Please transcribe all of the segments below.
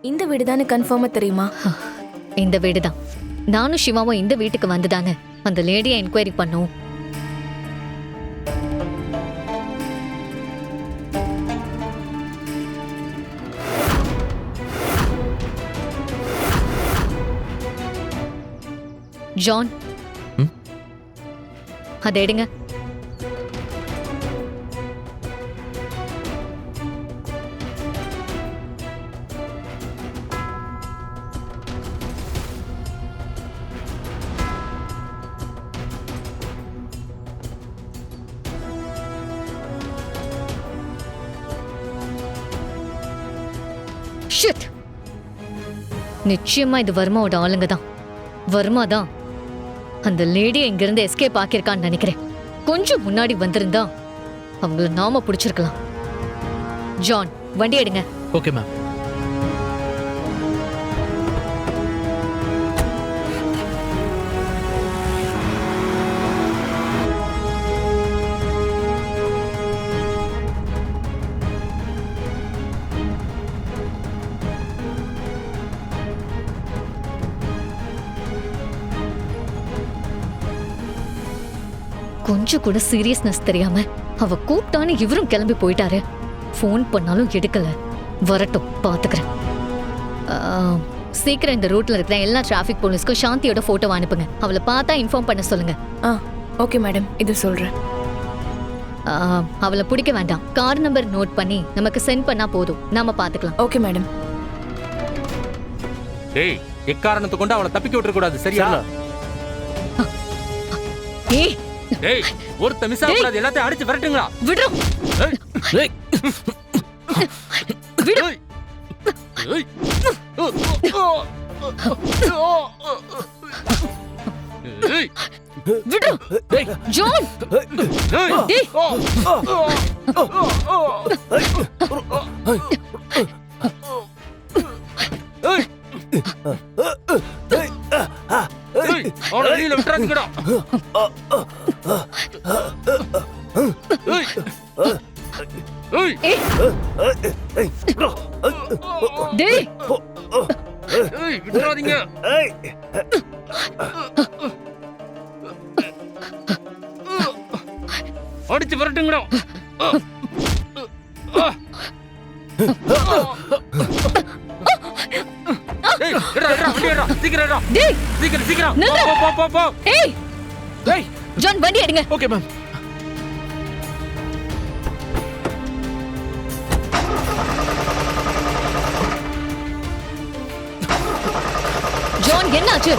இந்த வீடு தானே கன்ஃபார்மா தெரியுமா? இந்த வீடு தான். நானும் சிவாவும் இந்த வீட்டுக்கு வந்துதானே அந்த லேடியை என்கொயரி பண்ணோம். ஜான், அதை எடுங்க. ஷிட்! நிச்சயமா இது வர்மாவோட ஆளுங்க தான். வர்மா தான் அந்த லேடியை இங்கிருந்து எஸ்கேப் ஆக்கியிருக்கான்னு நினைக்கிறேன். கொஞ்சம் முன்னாடி வந்திருந்தா அவங்கள நாம பிடிச்சிருக்கலாம். ஜான், வண்டி எடுங்க. Okay ma'am. கொஞ்சம் கூட சீரியஸ்னஸ் தெரியாம அவ கூப்பிட்டான்னு இவரும் கிளம்பி போயிட்டாரு. ஃபோன் பண்ணாலும் எடுக்கல. வரட்டும், பாத்துக்கிறேன். சீக்கிரம் இந்த ரூட்ல இருக்கிற எல்லா டிராஃபிக் போலீஸ்க்கும் சாந்தியோட போட்டோ அனுப்புங்க. அவளை பார்த்தா இன்ஃபார்ம் பண்ண சொல்லுங்க. ஓகே மேடம், இது சொல்றேன். அவளை பிடிக்க வேண்டாம். கார் நம்பர் நோட் பண்ணி நமக்கு சென்ட் பண்ணா போதும். நாம பாத்துக்கலாம். Okay madam. ஏய், எக்காரணத்தை கொண்டு அவளை தப்பிக்க விட்டுற கூடாது, சரியா? ஏய், ஏய், ஒருத்த மிஸ் ஆக கூடாது. எல்லாத்தையும் அடிச்சு விரட்டுங்களா? விடுறோம். ஏய், விடு. ஏய், ஏய், விடுறோம். ஜான், ஏய், ஏய். ஏய், அவனை வெளியில விட்டுறாதீங்கடா. ஏய், ஏய், ஏய். டேய், ஏய், விட்டுறாதீங்க. அடிச்சு விரட்டுங்கடா. ஏய், எடுடா, எடுடா, வண்டி எடுடா. சீக்கிரம் எடுடா. டேய், சீக்கிரம், சீக்கிரம். நில்லு. போ, போ, போ, போ. ஏய், ஏய், ஜான், வண்டி எடுங்க. Okay ma'am. ஜான், என்னாச்சு?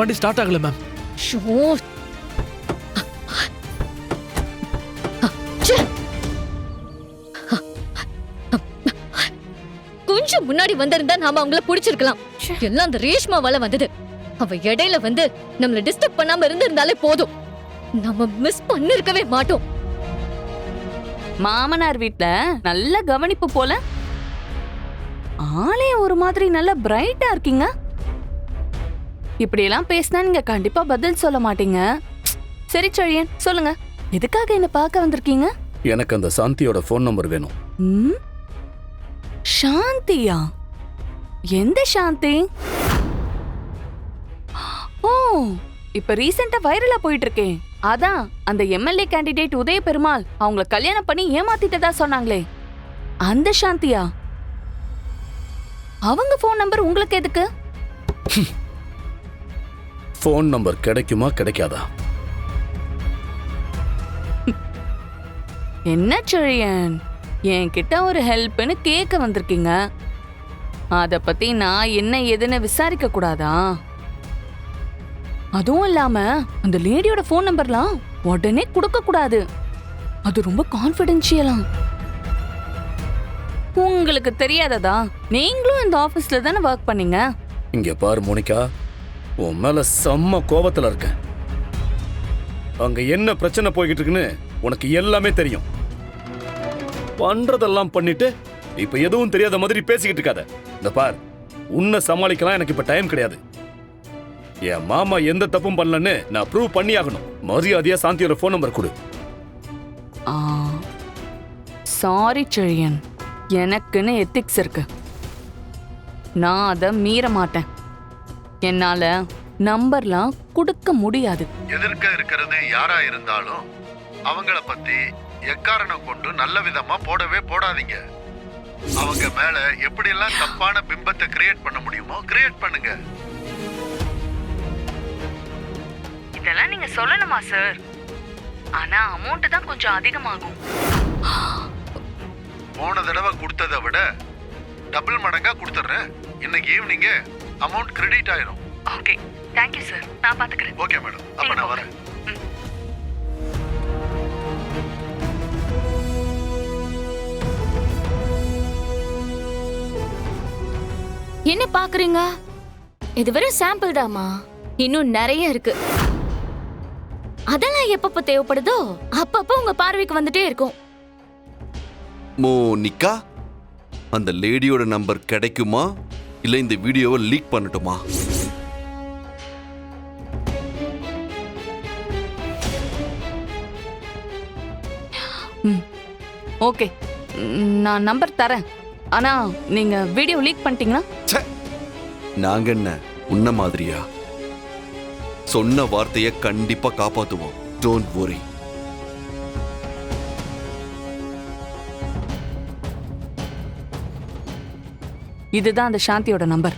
வண்டி ஸ்டார்ட் ஆகல மேம். ஷோ. ச்சே. கொஞ்சம் முன்னாடி வந்திருந்தா நாம அவங்கள பிடிச்சிருக்கலாம். எல்லாம் அந்த ரேஷ்மாவால வந்தது. அவ இடையில வந்து நம்மள டிஸ்டர்ப் பண்ணாம இருந்திருந்தாலே போதும். நம்ம மிஸ் பண்ணிருக்கவே மாட்டோம். மாமனார் வீட்ல நல்ல கவனிப்பு போல. ஆளே ஒரு மாதிரி நல்ல பிரைட்டா இருக்கீங்க. இப்படி எல்லாம் பேசினா நீங்க கண்டிப்பா பதில் சொல்ல மாட்டீங்க. சரி செழியன், சொல்லுங்க, எதுக்காக என்ன பார்க்க வந்திருக்கீங்க? எனக்கு அந்த சாந்தியோட ஃபோன் நம்பர் வேணும். ம்? சாந்தியா? எந்த சாந்தி? ஓ, இப்ப ரீசெண்டா வைரலா போயிட்டு இருக்கேன். அதான் அந்த எம்எல்ஏ கேண்டிடேட் உதய பெருமாள் அவங்கள கல்யாணம் பண்ணி ஏமாத்திட்டதா சொன்னாங்களே, அந்த சாந்தியா? அவங்க ஃபோன் நம்பர் உங்களுக்கு எதுக்கு? ஃபோன் நம்பர் கிடைக்குமா கிடைக்காதா? என்ன செழியன், என்கிட்ட ஒரு ஹெல்ப்னு கேட்க வந்திருக்கீங்க. அத பத்தி நான் என்ன ஏதுன்னு விசாரிக்க கூடாதா? அதுவும் இல்லாம அந்த லேடியோட ஃபோன் நம்பர்லாம் உடனே கொடுக்க கூடாது. அது ரொம்ப கான்ஃபிடென்ஷியலாம். உங்களுக்கு தெரியாததா? நீங்களும் இந்த ஆபீஸ்ல தானே ஒர்க் பண்ணீங்க. இங்க பாரு மோனிகா, உன் மேல செம்ம கோபத்துல இருக்கேன். அங்க என்ன பிரச்சனை போய்கிட்டு இருக்குன்னு உனக்கு எல்லாமே தெரியும். பண்றதெல்லாம் பண்ணிட்டு இப்ப எதுவும் தெரியாத மாதிரி பேசிக்கிட்டு இருக்காத. இந்த பார், உன்னை சமாளிக்கலாம் எனக்கு இப்ப டைம் கிடையாது. என் மாமா எந்த தப்பும் பண்ணலன்னு நான் ப்ரூவ் பண்ணி ஆகணும். மரியாதையா சாந்தியோட ஃபோன் நம்பர் கொடு. சாரி செழியன், எனக்குன்னு எத்திக்ஸ் இருக்கு. நான் அதை மீற மாட்டேன். என்னால நம்பர்லாம் கொடுக்க முடியாது. எதிர்க்க இருக்கிறது யாரா இருந்தாலும் அவங்கள பத்தி எக்காரணம் கொண்டு நல்ல விதமா போடவே போடாதீங்க. அவங்க மேல எப்படியெல்லாம் தப்பான பிம்பத்தை கிரியேட் பண்ண முடியுமோ கிரியேட் பண்ணுங்க. இதெல்லாம் நீங்க சொல்லணுமா சார்? ஆனா அமௌண்ட் தான் கொஞ்சம் அதிகமாகும். போன தடவை கொடுத்ததை விட டபுள் மடங்கா கொடுத்துட்றேன். இன்னைக்கு ஈவினிங்கே அமௌண்ட் கிரெடிட் ஆயிரும். Okay, thank you sir. நான் பாத்துக்கிறேன். ஓகே மேடம், அப்ப நான் வரேன். என்ன பாக்குறீங்க? இது வெறும் சாம்பிள் தாமா, இன்னும் நிறைய இருக்கு. அதெல்லாம் எப்பப்ப தேவைப்படுதோ அப்பப்ப உங்க பார்வைக்கு வந்துட்டே இருக்கும். மோனிகா, அந்த லேடியோட நம்பர் கிடைக்குமா இல்ல இந்த வீடியோவை லீக் பண்ணட்டுமா? ஓகே, நான் நம்பர் தரேன். ஆனா நீங்க வீடியோ லீக் பண்ணிட்டீங்கன்னா? ச்சே, நாங்க என்ன உன்ன மாதிரியா? சொன்ன வார்த்தையை கண்டிப்பா காப்பாத்துவோம். Don't worry. இதுதான் அந்த சாந்தியோட நம்பர்.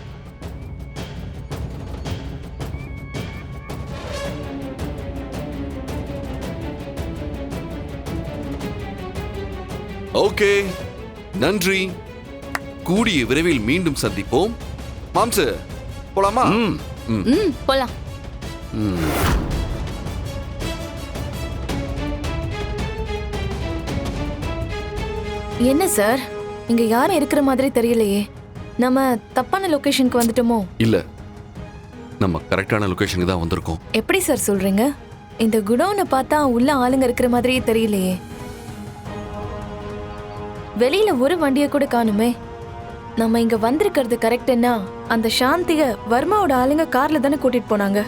ஓகே, நன்றி. கூடிய விரைவில் மீண்டும் சந்திப்போம். மாம்சு, போலாமா? போலாம். என்ன சார், இங்க யாரும் இருக்கிற மாதிரி தெரியலையே. நம்ம தப்பான லொகேஷனுக்கு வந்துட்டோமோ? இல்ல, நம்ம கரெக்டான லொகேஷனுக்கு தான் வந்திருக்கோம். எப்படி சார் சொல்றீங்க? இந்த குடோனை பார்த்தா உள்ள ஆளுங்க இருக்கிற மாதிரியே தெரியலையே. வெளியில ஒரு வண்டியை கூட காணுமே. நம்ம இங்க வந்திருக்கிறது கரெக்ட்னா அந்த சாந்திய வர்மாவோட ஆளுங்க கார்ல தானே கூட்டிட்டு போனாங்க.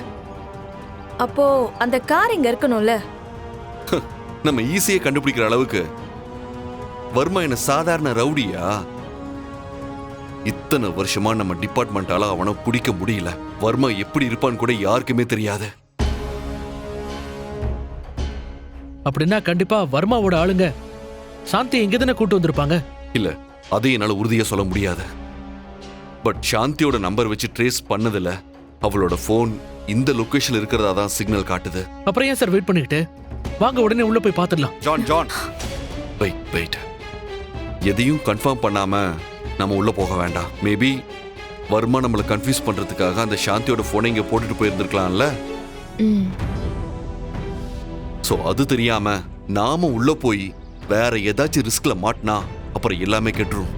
அப்போ அந்த கார் இங்க இருக்கணும்ல. நம்ம ஈஸியா கண்டுபிடிக்கிற அளவுக்கு வர்மா என்ன சாதாரண ரவுடியா? இத்தனை வருஷமா நம்ம டிபார்ட்மெண்டால அவனை பிடிக்க முடியல. வர்மா எப்படி இருப்பான்னு கூட யாருக்குமே தெரியாது. அப்படின்னா கண்டிப்பா வர்மாவோட ஆளுங்க சாந்தி இங்க தானே கூட்டு வந்திருப்பாங்க. இல்ல, அதை என்னால உறுதியா சொல்ல முடியாது. பட் சாந்தியோட நம்பர் வச்சு ட்ரேஸ் பண்ணதுல அவளோட போன் இந்த லொகேஷன்ல இருக்கிறதா தான் சிக்னல் காட்டுது. அப்புறம் ஏன் சார் வெயிட் பண்ணிக்கிட்டு? வாங்க உடனே உள்ள போய் பார்த்துடலாம். John, wait. எதையும் கன்ஃபார்ம் பண்ணாம நம்ம உள்ள போக வேண்டாம். மேபி வர்மா நம்மளை கன்ஃபியூஸ் பண்றதுக்காக அந்த சாந்தியோட போனை இங்க போட்டுட்டு போயிருந்திருக்கலாம்ல. சோ அது தெரியாம நாம உள்ள போய் வேற ஏதாச்சும் ரிஸ்க்ல மாட்டினா அப்புறம் எல்லாமே கெட்டுரும்.